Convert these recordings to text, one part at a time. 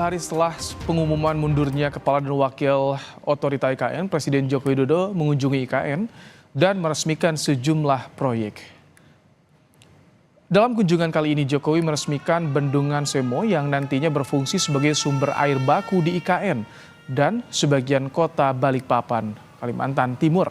Hari setelah pengumuman mundurnya Kepala dan Wakil Otorita IKN, Presiden Joko Widodo mengunjungi IKN dan meresmikan sejumlah proyek. Dalam kunjungan kali ini, Jokowi meresmikan Bendungan Semo yang nantinya berfungsi sebagai sumber air baku di IKN dan sebagian kota Balikpapan, Kalimantan Timur.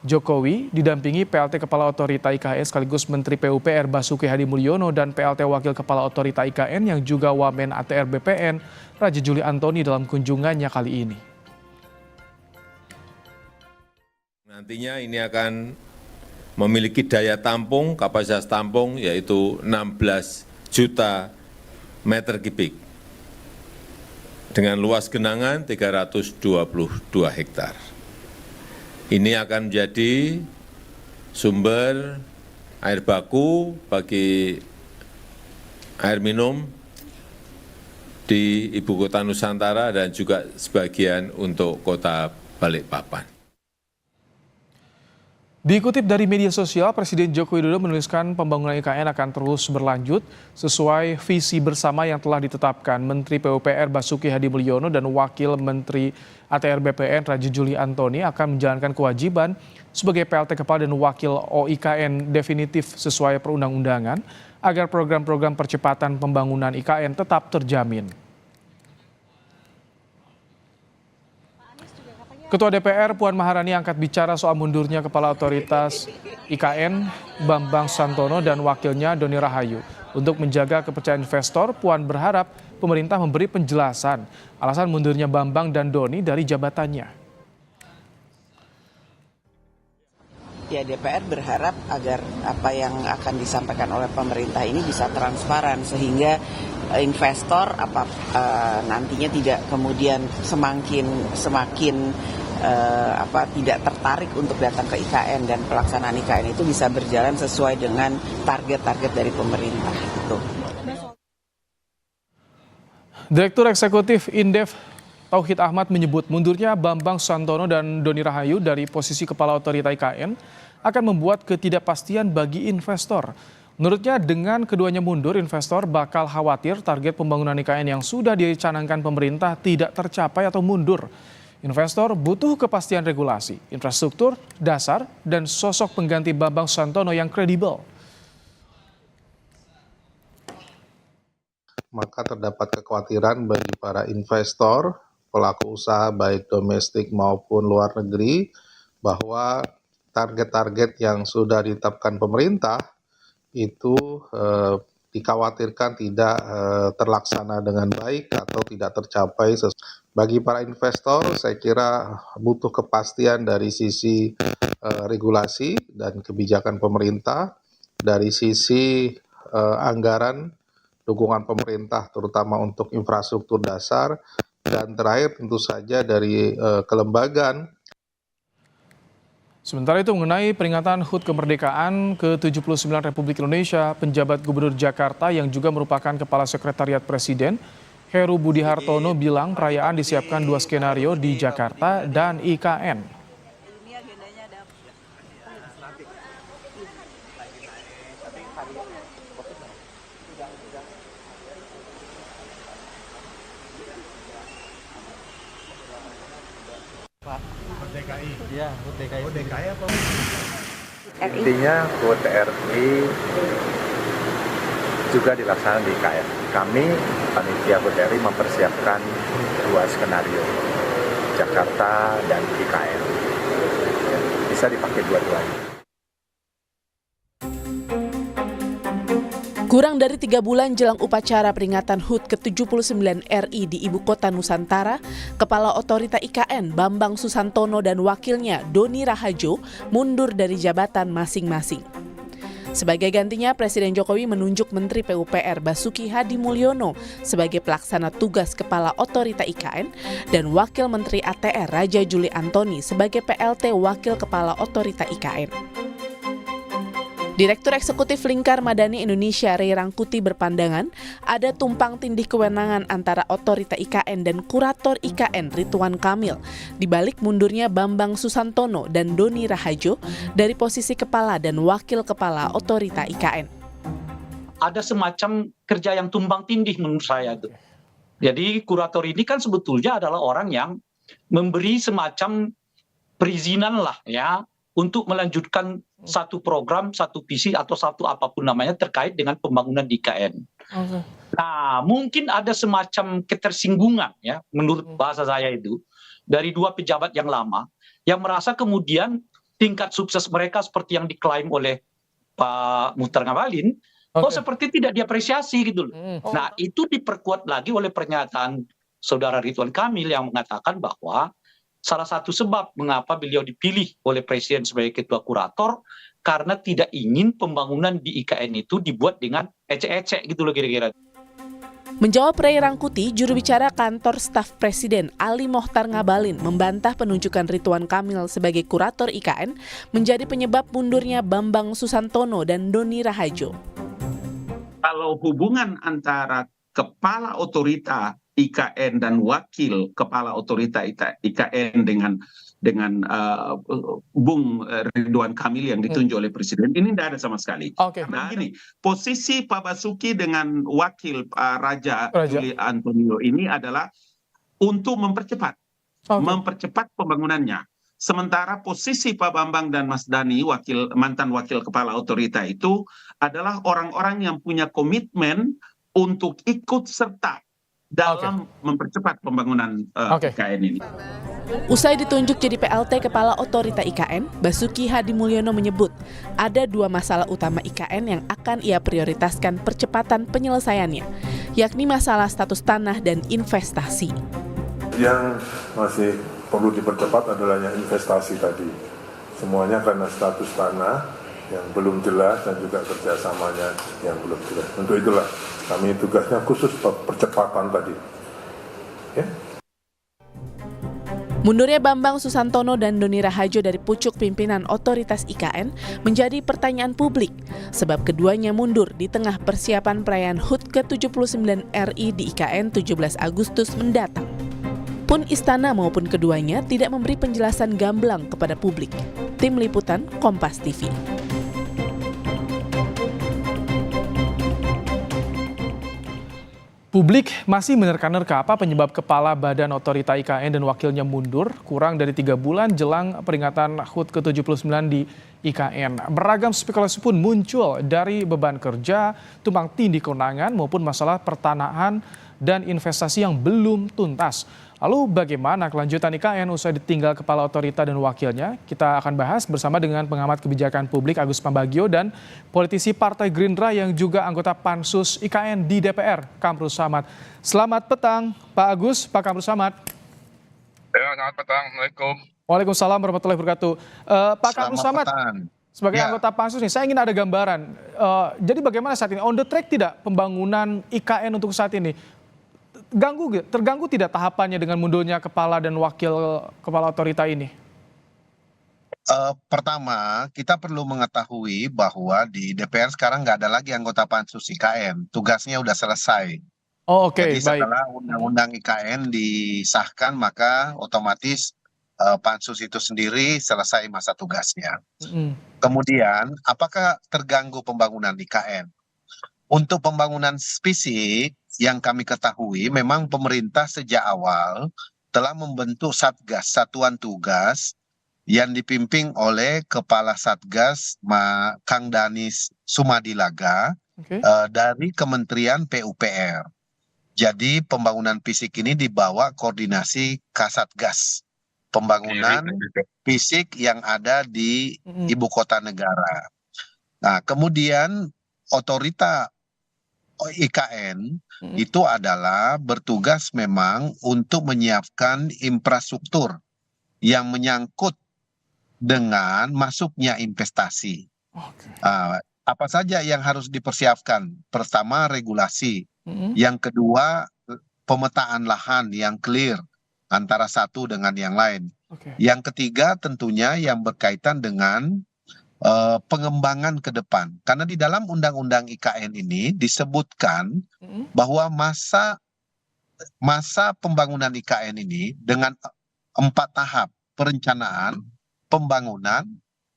Jokowi didampingi PLT Kepala Otorita IKN sekaligus Menteri PUPR Basuki Hadi Mulyono dan PLT Wakil Kepala Otorita IKN yang juga Wamen ATR BPN Raja Juli Antoni dalam kunjungannya kali ini. Nantinya ini akan memiliki daya tampung, kapasitas tampung yaitu 16 juta meter kubik dengan luas genangan 322 hektar. Ini akan menjadi sumber air baku bagi air minum di Ibu Kota Nusantara dan juga sebagian untuk Kota Balikpapan. Dikutip dari media sosial, Presiden Joko Widodo menuliskan pembangunan IKN akan terus berlanjut sesuai visi bersama yang telah ditetapkan Menteri PUPR Basuki Hadi Mulyono dan Wakil Menteri ATR BPN Raja Juli Antoni akan menjalankan kewajiban sebagai PLT Kepala dan Wakil OIKN definitif sesuai perundang-undangan agar program-program percepatan pembangunan IKN tetap terjamin. Ketua DPR Puan Maharani angkat bicara soal mundurnya Kepala Otoritas IKN Bambang Susantono dan wakilnya Doni Rahayu. Untuk menjaga kepercayaan investor, Puan berharap pemerintah memberi penjelasan alasan mundurnya Bambang dan Doni dari jabatannya. Ya, DPR berharap agar apa yang akan disampaikan oleh pemerintah ini bisa transparan sehingga investor nantinya tidak kemudian semakin tidak tertarik untuk datang ke IKN dan pelaksanaan IKN itu bisa berjalan sesuai dengan target-target dari pemerintah. Gitu. Direktur Eksekutif Indef Tauhid Ahmad menyebut mundurnya Bambang Susantono dan Doni Rahayu dari posisi Kepala Otorita IKN akan membuat ketidakpastian bagi investor. Menurutnya dengan keduanya mundur, investor bakal khawatir target pembangunan IKN yang sudah dicanangkan pemerintah tidak tercapai atau mundur. Investor butuh kepastian regulasi, infrastruktur, dasar, dan sosok pengganti Bambang Susantono yang kredibel. Maka terdapat kekhawatiran bagi para investor, pelaku usaha baik domestik maupun luar negeri, bahwa target-target yang sudah ditetapkan pemerintah itu dikhawatirkan tidak terlaksana dengan baik atau tidak tercapai. Bagi para investor, saya kira butuh kepastian dari sisi regulasi dan kebijakan pemerintah, dari sisi anggaran, dukungan pemerintah terutama untuk infrastruktur dasar, dan terakhir tentu saja dari kelembagaan. Sementara itu mengenai peringatan HUT kemerdekaan ke-79 Republik Indonesia, penjabat Gubernur Jakarta yang juga merupakan Kepala Sekretariat Presiden, Heru Budi Hartono bilang perayaan disiapkan 2 skenario di Jakarta dan IKN. Iya, HUT DKI. Oh, DKI apa? Intinya HUT RI juga dilaksanakan di IKN. Kami, panitia HUT RI mempersiapkan 2 skenario, Jakarta dan IKN. Ya, bisa dipakai dua-duanya. Kurang dari 3 bulan jelang upacara peringatan HUT ke-79 RI di Ibu Kota Nusantara, Kepala Otorita IKN Bambang Susantono dan wakilnya Doni Rahayu mundur dari jabatan masing-masing. Sebagai gantinya, Presiden Jokowi menunjuk Menteri PUPR Basuki Hadi Mulyono sebagai pelaksana tugas Kepala Otorita IKN dan Wakil Menteri ATR Raja Juli Antoni sebagai PLT Wakil Kepala Otorita IKN. Direktur Eksekutif Lingkar Madani Indonesia Ray Rangkuti berpandangan ada tumpang tindih kewenangan antara Otorita IKN dan Kurator IKN Ridwan Kamil di balik mundurnya Bambang Susantono dan Doni Rahayu dari posisi Kepala dan Wakil Kepala Otorita IKN. Ada semacam kerja yang tumpang tindih menurut saya. Jadi kurator ini kan sebetulnya adalah orang yang memberi semacam perizinan lah ya untuk melanjutkan satu program, satu visi atau satu apapun namanya terkait dengan pembangunan di IKN. Oke. Nah, mungkin ada semacam ketersinggungan ya menurut bahasa saya itu dari dua pejabat yang lama yang merasa kemudian tingkat sukses mereka seperti yang diklaim oleh Pak Muhtar Ngabalin kok seperti tidak diapresiasi gitu loh. Nah, itu diperkuat lagi oleh pernyataan Saudara Ridwan Kamil yang mengatakan bahwa salah satu sebab mengapa beliau dipilih oleh Presiden sebagai ketua kurator karena tidak ingin pembangunan di IKN itu dibuat dengan ecek-ecek gitu loh kira-kira. Menjawab Ray Rangkuti, juru bicara kantor staf Presiden Ali Mohtar Ngabalin membantah penunjukan Ridwan Kamil sebagai kurator IKN menjadi penyebab mundurnya Bambang Susantono dan Doni Rahajo. Kalau hubungan antara kepala otorita IKN dan wakil kepala otorita IKN dengan Bung Ridwan Kamil yang ditunjuk oleh Presiden ini tidak ada sama sekali. Nah, gini, posisi Pak Basuki dengan wakil Raja Juli Antonio ini adalah untuk mempercepat pembangunannya. Sementara posisi Pak Bambang dan Mas Dhani, mantan wakil kepala otorita itu adalah orang-orang yang punya komitmen untuk ikut serta dalam mempercepat pembangunan IKN ini. Usai ditunjuk jadi PLT Kepala Otorita IKN, Basuki Hadi Mulyono menyebut ada dua masalah utama IKN yang akan ia prioritaskan percepatan penyelesaiannya, yakni masalah status tanah dan investasi. Yang masih perlu dipercepat adalah yang investasi tadi. Semuanya karena status tanah yang belum jelas dan juga kerjasamanya yang belum jelas. Untuk itulah kami tugasnya khusus percepatan tadi. Ya. Mundurnya Bambang Susantono dan Doni Rahajo dari pucuk pimpinan otoritas IKN menjadi pertanyaan publik, sebab keduanya mundur di tengah persiapan perayaan HUT ke-79 RI di IKN 17 Agustus mendatang. Pun istana maupun keduanya tidak memberi penjelasan gamblang kepada publik. Tim Liputan Kompas TV. Publik masih menerka-nerka apa penyebab Kepala Badan Otorita IKN dan wakilnya mundur kurang dari 3 bulan jelang peringatan HUT ke-79 di IKN. Beragam spekulasi pun muncul dari beban kerja, tumpang tindih kewenangan maupun masalah pertanahan dan investasi yang belum tuntas. Lalu bagaimana kelanjutan IKN usai ditinggal Kepala Otorita dan wakilnya? Kita akan bahas bersama dengan pengamat kebijakan publik Agus Pambagio dan politisi Partai Gerindra yang juga anggota Pansus IKN di DPR, Kamrul Samad. Selamat petang, Pak Agus, Pak Kamrul Samad. Ya, selamat petang. Assalamualaikum. Waalaikumsalam warahmatullahi wabarakatuh. Pak Kamrul Samad, sebagai anggota Pansus nih, saya ingin ada gambaran. Jadi bagaimana saat ini? On the track tidak pembangunan IKN untuk saat ini? Terganggu tidak tahapannya dengan mundurnya kepala dan wakil kepala otorita ini? Pertama, kita perlu mengetahui bahwa di DPR sekarang nggak ada lagi anggota Pansus IKN. Tugasnya udah selesai. Jadi setelah Undang-Undang IKN disahkan, maka otomatis Pansus itu sendiri selesai masa tugasnya. Kemudian, apakah terganggu pembangunan IKN? Untuk pembangunan fisik yang kami ketahui, memang pemerintah sejak awal telah membentuk Satgas, Satuan Tugas, yang dipimpin oleh Kepala Satgas Kang Danis Sumadilaga dari Kementerian PUPR. Jadi pembangunan fisik ini dibawa koordinasi Kasatgas, pembangunan fisik yang ada di ibu kota negara. Nah, kemudian otorita IKN itu adalah bertugas memang untuk menyiapkan infrastruktur yang menyangkut dengan masuknya investasi. Apa saja yang harus dipersiapkan? Pertama, regulasi. Yang kedua, pemetaan lahan yang clear antara satu dengan yang lain. Yang ketiga, tentunya yang berkaitan dengan pengembangan ke depan. Karena di dalam Undang-Undang IKN ini disebutkan bahwa masa pembangunan IKN ini dengan 4 tahap: perencanaan, pembangunan,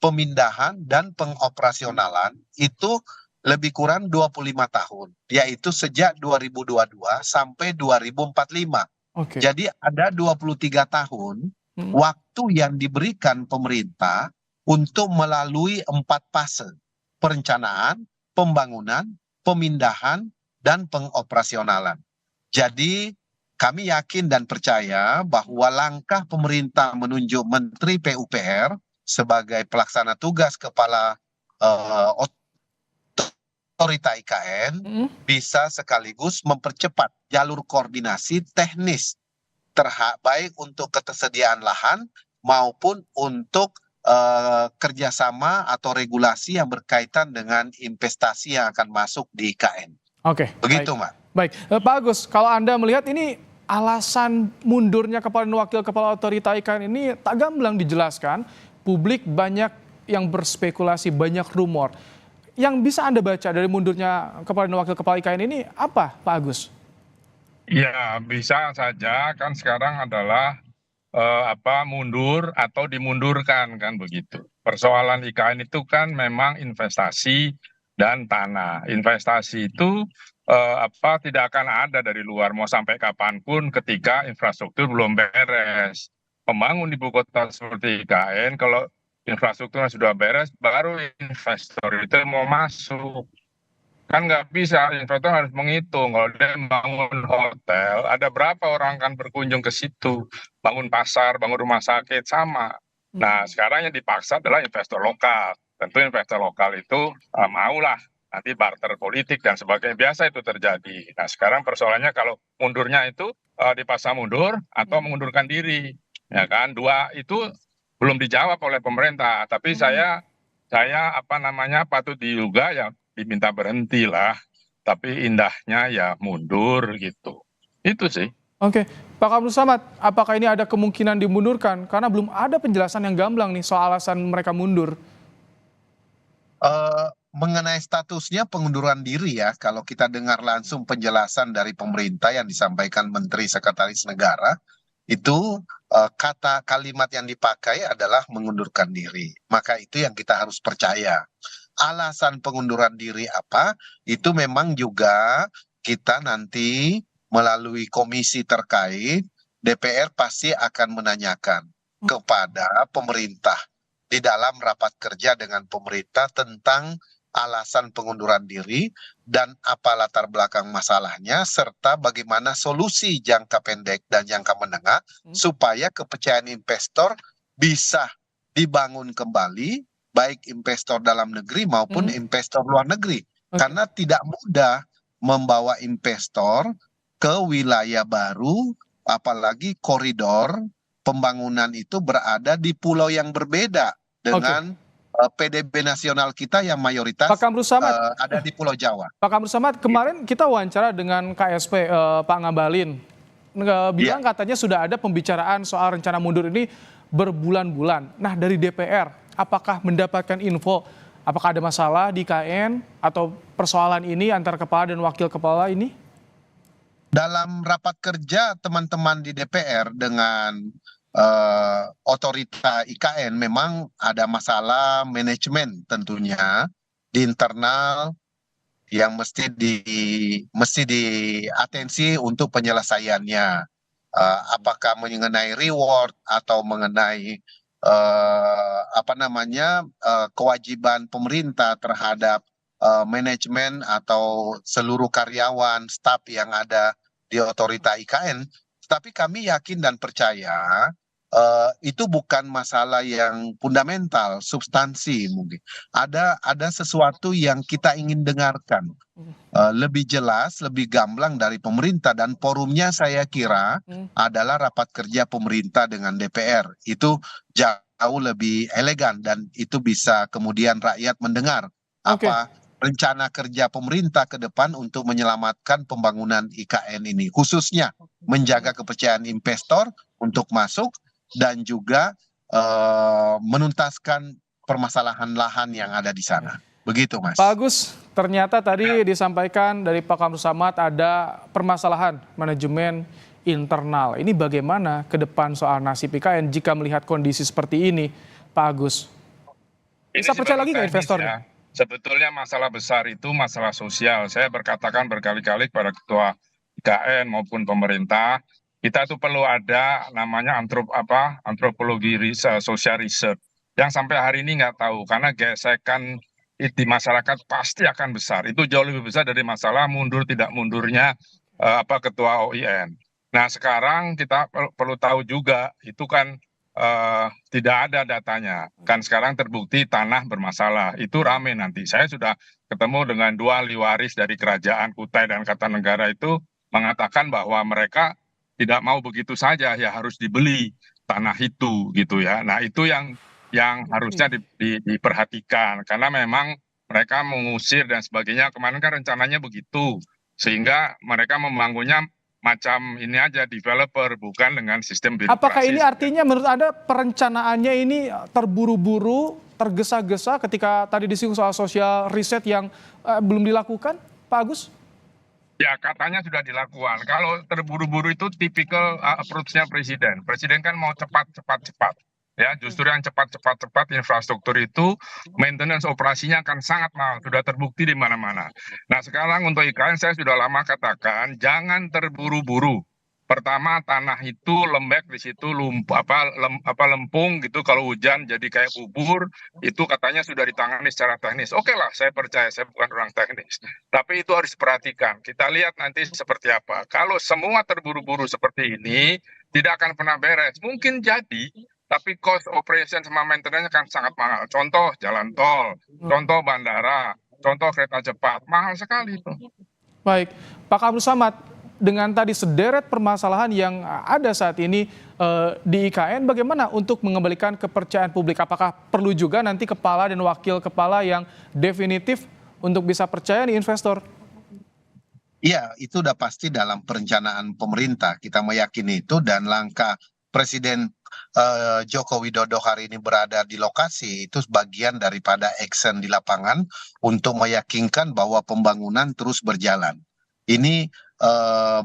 pemindahan, dan pengoperasionalan itu lebih kurang 25 tahun, yaitu sejak 2022 sampai 2045. Jadi ada 23 tahun waktu yang diberikan pemerintah untuk melalui 4 fase: perencanaan, pembangunan, pemindahan, dan pengoperasionalan. Jadi kami yakin dan percaya bahwa langkah pemerintah menunjuk Menteri PUPR sebagai pelaksana tugas kepala otorita IKN bisa sekaligus mempercepat jalur koordinasi teknis baik untuk ketersediaan lahan maupun untuk kerjasama atau regulasi yang berkaitan dengan investasi yang akan masuk di IKN. Begitu, Mbak. Baik, Pak Agus, kalau Anda melihat ini alasan mundurnya kepala dan wakil kepala otorita IKN ini tak gamblang dijelaskan. Publik banyak yang berspekulasi, banyak rumor. Yang bisa Anda baca dari mundurnya kepala dan wakil kepala IKN ini apa, Pak Agus? Ya, bisa saja kan sekarang adalah mundur atau dimundurkan kan begitu. Persoalan IKN itu kan memang investasi dan tanah. Investasi itu tidak akan ada dari luar mau sampai kapanpun ketika infrastruktur belum beres. Membangun ibu kota seperti IKN, kalau infrastrukturnya sudah beres, baru investor itu mau masuk. Kan nggak bisa, investor harus menghitung. Kalau dia bangun hotel, ada berapa orang akan berkunjung ke situ. Bangun pasar, bangun rumah sakit, sama. Nah, sekarang yang dipaksa adalah investor lokal. Tentu investor lokal itu maulah nanti barter politik dan sebagainya. Biasa itu terjadi. Nah, sekarang persoalannya kalau mundurnya itu dipaksa mundur atau mengundurkan diri. Ya kan, dua itu belum dijawab oleh pemerintah. Tapi saya patut diduga ya diminta berhenti lah, tapi indahnya ya mundur gitu. Itu sih. Oke, Pak Kamru Samad, apakah ini ada kemungkinan dimundurkan? Karena belum ada penjelasan yang gamblang nih soal alasan mereka mundur. Mengenai statusnya pengunduran diri ya, kalau kita dengar langsung penjelasan dari pemerintah yang disampaikan Menteri Sekretaris Negara, itu kalimat yang dipakai adalah mengundurkan diri. Maka itu yang kita harus percaya. Alasan pengunduran diri apa, itu memang juga kita nanti melalui komisi terkait, DPR pasti akan menanyakan kepada pemerintah di dalam rapat kerja dengan pemerintah tentang alasan pengunduran diri dan apa latar belakang masalahnya, serta bagaimana solusi jangka pendek dan jangka menengah supaya kepercayaan investor bisa dibangun kembali, baik investor dalam negeri maupun investor luar negeri. Karena tidak mudah membawa investor ke wilayah baru, apalagi koridor pembangunan itu berada di pulau yang berbeda dengan PDB nasional kita yang mayoritas Pak Kamru Samad, ada di Pulau Jawa. Pak Kamru Samad, kemarin kita wawancara dengan KSP Pak Ngabalin. Bilang katanya sudah ada pembicaraan soal rencana mundur ini berbulan-bulan. Nah, dari DPR, apakah mendapatkan info apakah ada masalah di IKN atau persoalan ini antara kepala dan wakil kepala ini? Dalam rapat kerja teman-teman di DPR dengan otorita IKN memang ada masalah manajemen tentunya di internal yang mesti diatensi untuk penyelesaiannya. Apakah mengenai reward atau mengenai kewajiban pemerintah terhadap manajemen atau seluruh karyawan, staf yang ada di otorita IKN. Tetapi kami yakin dan percaya itu bukan masalah yang fundamental, substansi mungkin. Ada sesuatu yang kita ingin dengarkan lebih jelas, lebih gamblang dari pemerintah, dan forumnya saya kira adalah rapat kerja pemerintah dengan DPR. Itu jauh lebih elegan dan itu bisa kemudian rakyat mendengar apa rencana kerja pemerintah ke depan untuk menyelamatkan pembangunan IKN ini, khususnya menjaga kepercayaan investor untuk masuk dan juga menuntaskan permasalahan lahan yang ada di sana. Begitu, Mas. Pak Agus, ternyata tadi disampaikan dari Pak Kamru Samad ada permasalahan manajemen internal. Ini bagaimana ke depan soal nasib IKN jika melihat kondisi seperti ini, Pak Agus? Bisa percaya lagi nggak investornya? sebetulnya masalah besar itu masalah sosial. Saya berkatakan berkali-kali kepada Ketua IKN maupun pemerintah, kita tuh perlu ada namanya antropologi social research yang sampai hari ini nggak tahu, karena gesekan di masyarakat pasti akan besar. Itu jauh lebih besar dari masalah mundur tidak mundurnya Ketua OIN. Nah sekarang kita perlu tahu juga itu kan tidak ada datanya. Kan sekarang terbukti tanah bermasalah. Itu rame nanti. Saya sudah ketemu dengan 2 ahli waris dari Kerajaan Kutai dan Kartanegara itu mengatakan bahwa mereka tidak mau begitu saja, ya harus dibeli tanah itu gitu ya. Nah itu yang harusnya diperhatikan, karena memang mereka mengusir dan sebagainya. Kemarin kan rencananya begitu, sehingga mereka membangunnya macam ini aja, developer, bukan dengan sistem birokrasi. Apakah ini artinya menurut Anda perencanaannya ini terburu-buru, tergesa-gesa ketika tadi disinggung soal social riset yang belum dilakukan, Pak Agus? Ya katanya sudah dilakukan. Kalau terburu-buru itu tipikal approach-nya presiden. Presiden kan mau cepat. Ya, justru yang cepat infrastruktur itu maintenance operasinya akan sangat mahal, sudah terbukti di mana-mana. Nah, sekarang untuk IKN saya sudah lama katakan jangan terburu-buru. Pertama, tanah itu lembek, di situ lempung gitu, kalau hujan jadi kayak bubur, itu katanya sudah ditangani secara teknis. Oke lah, saya percaya, saya bukan orang teknis. Tapi itu harus diperhatikan. Kita lihat nanti seperti apa. Kalau semua terburu-buru seperti ini, tidak akan pernah beres. Mungkin jadi, tapi cost operation sama maintenance kan sangat mahal. Contoh jalan tol, contoh bandara, contoh kereta cepat, mahal sekali itu. Baik, Pak Kamru Samad, dengan tadi sederet permasalahan yang ada saat ini di IKN, bagaimana untuk mengembalikan kepercayaan publik? Apakah perlu juga nanti kepala dan wakil kepala yang definitif untuk bisa percaya nih investor? Iya, itu udah pasti dalam perencanaan pemerintah. Kita meyakini itu, dan langkah Presiden Joko Widodo hari ini berada di lokasi itu bagian daripada action di lapangan untuk meyakinkan bahwa pembangunan terus berjalan. Ini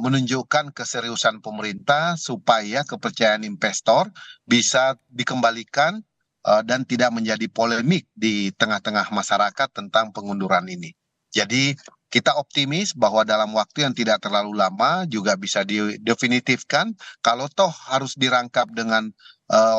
menunjukkan keseriusan pemerintah supaya kepercayaan investor bisa dikembalikan dan tidak menjadi polemik di tengah-tengah masyarakat tentang pengunduran ini. Jadi kita optimis bahwa dalam waktu yang tidak terlalu lama juga bisa didefinitifkan. Kalau toh harus dirangkap dengan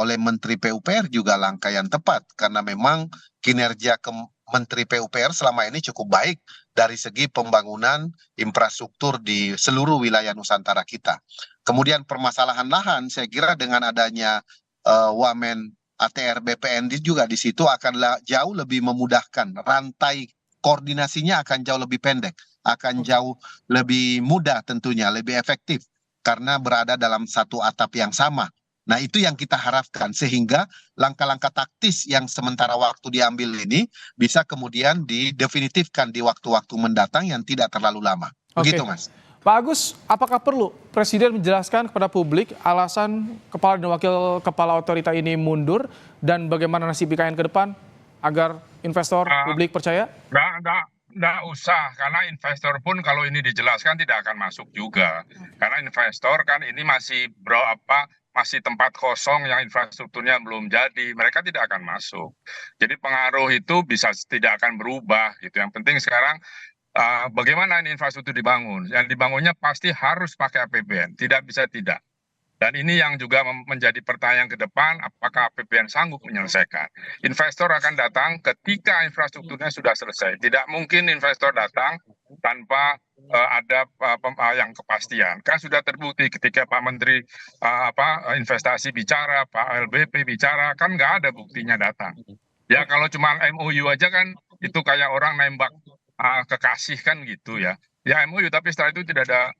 oleh Menteri PUPR juga langkah yang tepat, karena memang kinerja Menteri PUPR selama ini cukup baik dari segi pembangunan infrastruktur di seluruh wilayah Nusantara kita. Kemudian permasalahan lahan, saya kira dengan adanya Wamen ATR BPN juga di situ akan jauh lebih memudahkan, rantai koordinasinya akan jauh lebih pendek, akan jauh lebih mudah tentunya, lebih efektif karena berada dalam satu atap yang sama. Nah itu yang kita harapkan, sehingga langkah-langkah taktis yang sementara waktu diambil ini bisa kemudian didefinitifkan di waktu-waktu mendatang yang tidak terlalu lama. Begitu Mas. Pak Agus, apakah perlu Presiden menjelaskan kepada publik alasan kepala dan wakil kepala otorita ini mundur, dan bagaimana nasib IKN ke depan agar investor publik percaya? Nggak usah, karena investor pun kalau ini dijelaskan tidak akan masuk juga. Karena investor kan ini masih masih tempat kosong yang infrastrukturnya belum jadi, mereka tidak akan masuk. Jadi pengaruh itu tidak akan berubah gitu. Yang penting sekarang bagaimana ini infrastruktur dibangun. Yang dibangunnya pasti harus pakai APBN, tidak bisa tidak. Dan ini yang juga menjadi pertanyaan ke depan, apakah APBN sanggup menyelesaikan. Investor akan datang ketika infrastrukturnya sudah selesai. Tidak mungkin investor datang tanpa ada yang kepastian. Kan sudah terbukti ketika Pak Menteri investasi bicara, Pak LBP bicara, kan nggak ada buktinya datang. Ya kalau cuma MOU aja kan itu kayak orang nembak kekasih kan gitu ya. Ya MOU, tapi setelah itu tidak ada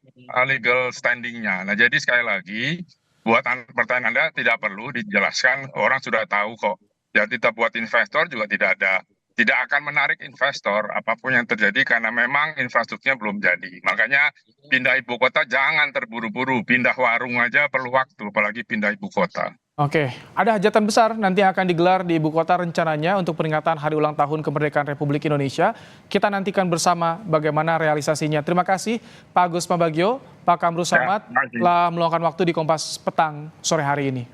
legal standingnya. Nah jadi sekali lagi buat pertanyaan Anda tidak perlu dijelaskan, orang sudah tahu kok. Jadi kita buat investor juga tidak akan menarik investor apapun yang terjadi karena memang infrastrukturnya belum jadi. Makanya pindah ibu kota jangan terburu-buru, pindah warung aja perlu waktu, apalagi pindah ibu kota. Oke, ada hajatan besar nanti akan digelar di ibu kota rencananya untuk peringatan Hari Ulang Tahun Kemerdekaan Republik Indonesia. Kita nantikan bersama bagaimana realisasinya. Terima kasih Pak Agus Pambagio, Pak Kamru Samad telah meluangkan waktu di Kompas Petang sore hari ini.